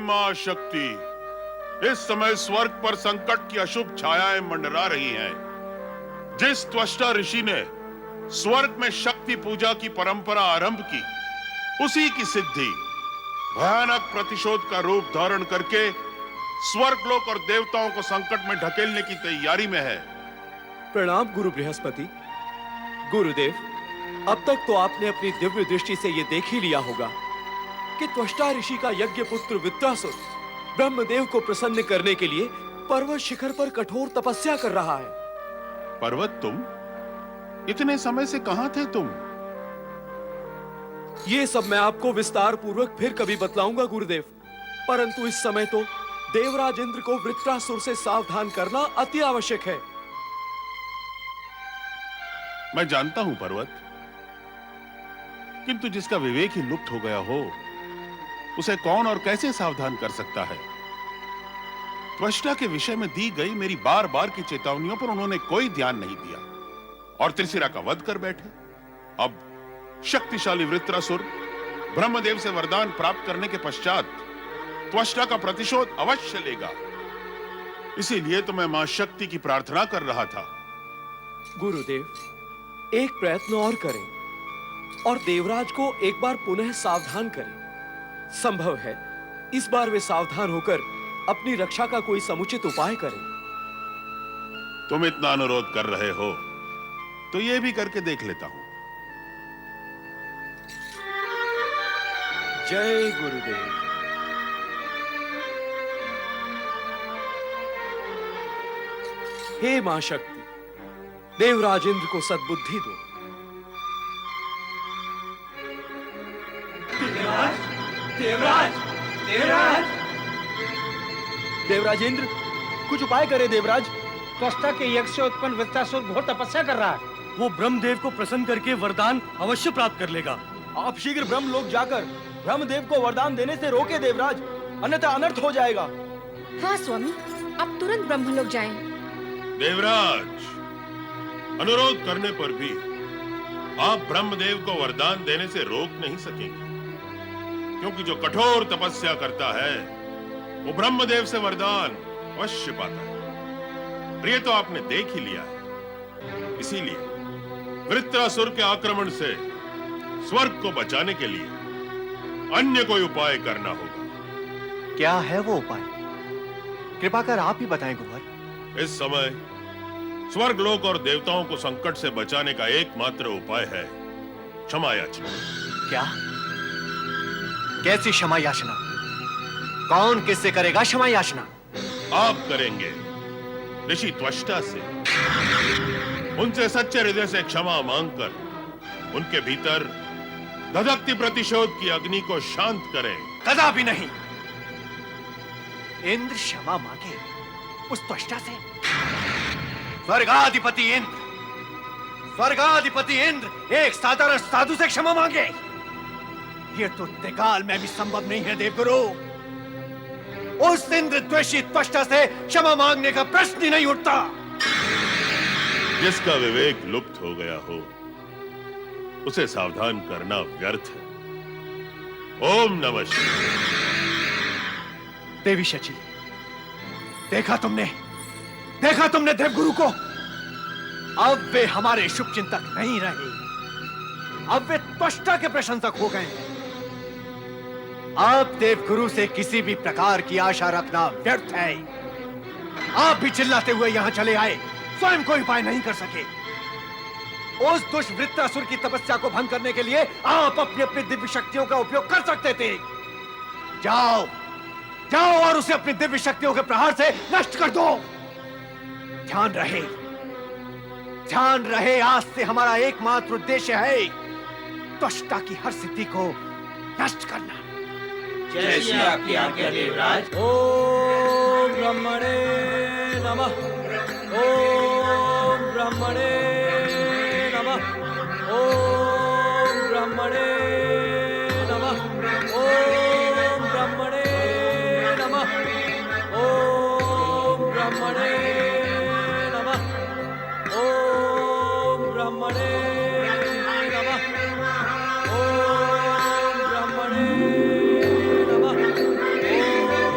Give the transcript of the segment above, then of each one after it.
मां शक्ति, इस समय स्वर्ग पर संकट की अशुभ छायाएं मंडरा रही हैं। जिस त्वष्टा ऋषि ने स्वर्ग में शक्ति पूजा की परंपरा आरंभ की, उसी की सिद्धि भयानक प्रतिशोध का रूप धारण करके स्वर्गलोक और देवताओं को संकट में ढकेलने की तैयारी में है। प्रणाम गुरु बृहस्पति। गुरुदेव, अब तक तो आपने अपनी दिव्य दृष्टि से यह देख ही लिया होगा कि त्वष्टा ऋषि का यज्ञ पुत्र वृत्रासुर ब्रह्मदेव को प्रसन्न करने के लिए पर्वत शिखर पर कठोर तपस्या कर रहा है। पर्वत, तुम इतने समय से कहां थे तुम? ये सब मैं आपको विस्तार पूर्वक फिर कभी बतलाऊंगा गुरुदेव, परंतु इस समय तो देवराज इंद्र को वृत्रासुर से सावधान करना अति आवश्यक है। मैं जानता हूं पर्वत, किंतु जिसका विवेक ही लुप्त हो गया हो, उसे कौन और कैसे सावधान कर सकता है? त्वष्टा के विषय में दी गई मेरी बार बार की चेतावनियों पर उन्होंने कोई ध्यान नहीं दिया और त्रिशिरा का वध कर बैठे। अब शक्तिशाली वृत्रासुर ब्रह्मदेव से वरदान प्राप्त करने के पश्चात त्वष्टा का प्रतिशोध अवश्य लेगा। इसीलिए तो मैं मां शक्ति की प्रार्थना कर रहा था। गुरुदेव, एक प्रयत्न और करें और देवराज को एक बार पुनः सावधान करें। संभव है इस बार वे सावधान होकर अपनी रक्षा का कोई समुचित उपाय करें। तुम इतना अनुरोध कर रहे हो तो यह भी करके देख लेता हूं। जय गुरुदेव। हे मां शक्ति, देवराज इंद्र को सद्बुद्धि दो। देवराज, देवराज, देवराज, देवराज इंद्र, कुछ उपाय करे देवराज। त्वष्टा के यज्ञ से उत्पन्न वृत्रासुर घोर तपस्या कर रहा है। वो ब्रह्मदेव को प्रसन्न करके वरदान अवश्य प्राप्त कर लेगा। आप शीघ्र ब्रह्मलोक जाकर ब्रह्मदेव को वरदान देने से रोके देवराज, अन्यथा अनर्थ हो जाएगा। हाँ स्वामी, आप तुरंत ब्रह्मलोक जाएं। देवराज, अनुरोध करने पर भी आप ब्रह्मदेव को वरदान देने से रोक नहीं सकेंगे, क्योंकि जो कठोर तपस्या करता है वो ब्रह्मदेव से वरदान अवश्य पाता है। प्रिय तो आपने देख ही लिया है। इसीलिए वृत्रासुर के आक्रमण से स्वर्ग को बचाने के लिए अन्य कोई उपाय करना होगा। क्या है वो उपाय? कृपा कर आप ही बताएं गुरुवर। इस समय स्वर्गलोक और देवताओं को संकट से बचाने का एकमात्र उपाय है क्षमा याचना। क्या? कैसी क्षमा याचना? कौन किससे करेगा क्षमा याचना? आप करेंगे ऋषि त्वष्टा से। उनसे सच्चे हृदय से क्षमा मांगकर उनके भीतर धधकती प्रतिशोध की अग्नि को शांत करें। कदापि नहीं। इंद्र क्षमा मांगे उस त्वष्टा से? स्वर्गाधिपति इंद्र, स्वर्गाधिपति इंद्र एक साधारण साधु से क्षमा मांगे? ये तो त्रिकाल में भी संभव नहीं है देवगुरु। उस इंद्र द्वेषी त्वष्टा से क्षमा मांगने का प्रश्न ही नहीं उठता। जिसका विवेक लुप्त हो गया हो, उसे सावधान करना व्यर्थ है। ओम नमः शिवाय। देवी शची, देखा तुमने देवगुरु को? अब वे हमारे शुभ चिंतक नहीं रहे, अब वे त्वष्टा के प्रशंसक हो गए हैं। अब देवगुरु से किसी भी प्रकार की आशा रखना व्यर्थ है। आप भी चिल्लाते हुए यहां चले आए, स्वयं कोई उपाय नहीं कर सके। उस दुष्ट वृत्रासुर की तपस्या को भंग करने के लिए आप अपनी अपनी दिव्य शक्तियों का उपयोग कर सकते थे। जाओ जाओ और उसे अपनी दिव्य शक्तियों के प्रहार से नष्ट कर दो। ध्यान रहे, आज से हमारा एकमात्र उद्देश्य है त्वष्टा की हर सिद्धि को नष्ट करना। जैसी आपकी आज्ञा देवराज। ओम ब्रह्मणे नमः। ओम ब्रह्मणे नमः। ओम ब्रह्मणे नमः। ओम ब्रह्मणे नमः। ओम ब्रह्मणे नमः। ओम ब्रह्मणे नमः। ओम ब्रह्मणे नमः। ओम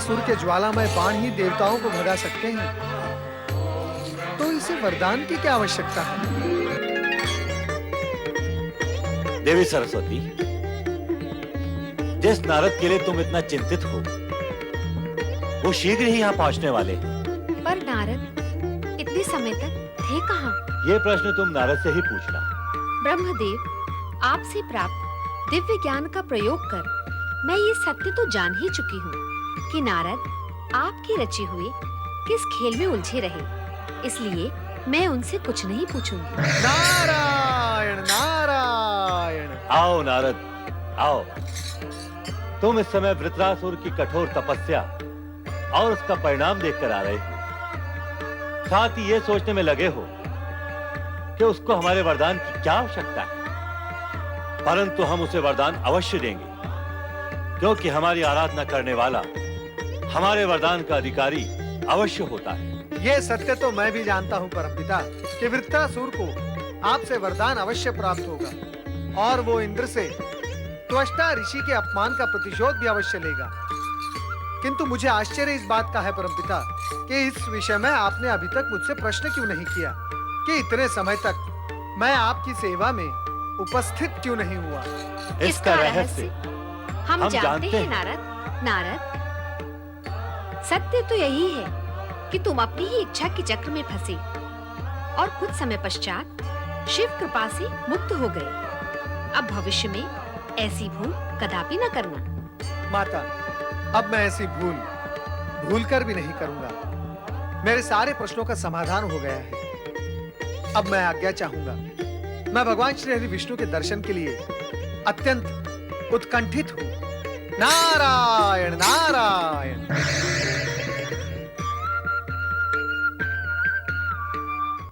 वृत्रासुर के ज्वालामय बाण ही देवताओं को भगा सकते हैं, तो इसे वरदान की क्या आवश्यकता है? देवी सरस्वती, जिस नारद के लिए तुम इतना चिंतित हो वो शीघ्र ही यहाँ पहुंचने वाले हैं। पर नारद इतने समय तक थे कहाँ? ये प्रश्न तुम नारद से ही पूछना। ब्रह्मदेव, आपसे प्राप्त दिव्य ज्ञान का प्रयोग कर मैं ये सत्य तो जान ही चुकी हूँ कि नारद आपकी रची हुई किस खेल में उलझे रहे, इसलिए मैं उनसे कुछ नहीं पूछूंगी। नारायण नारायण। आओ नारद, आओ। तुम इस समय वृत्रासुर की कठोर तपस्या और उसका परिणाम देखकर आ रहे हो, साथ ही ये सोचने में लगे हो कि उसको हमारे वरदान की क्या आवश्यकता है। परंतु हम उसे वरदान अवश्य देंगे, क्योंकि हमारी आराधना करने वाला हमारे वरदान का अधिकारी अवश्य होता है। ये सत्य तो मैं भी जानता हूँ परमपिता कि वृत्रासुर को आपसे वरदान अवश्य प्राप्त होगा और वो इंद्र से त्वष्टा ऋषि के अपमान का प्रतिशोध भी अवश्य लेगा। किंतु मुझे आश्चर्य इस बात का है परमपिता कि इस विषय में आपने अभी तक मुझसे प्रश्न क्यों नहीं किया कि इतने समय तक मैं आपकी सेवा में उपस्थित क्यों नहीं हुआ। इसका रहस्य हम जानते हैं नारद, सत्य तो यही है कि तुम अपनी ही इच्छा के चक्र में फंसे और कुछ समय पश्चात शिव कृपा से मुक्त हो गए। अब भविष्य में ऐसी भूल कदापि न करना। माता, अब मैं ऐसी भूल कर भी नहीं करूंगा। मेरे सारे प्रश्नों का समाधान हो गया है। अब मैं आज्ञा चाहूंगा। मैं भगवान श्री हरि विष्णु के दर्शन के लिए अत्यंत उत्कंठित हूं। नारायण नारायण।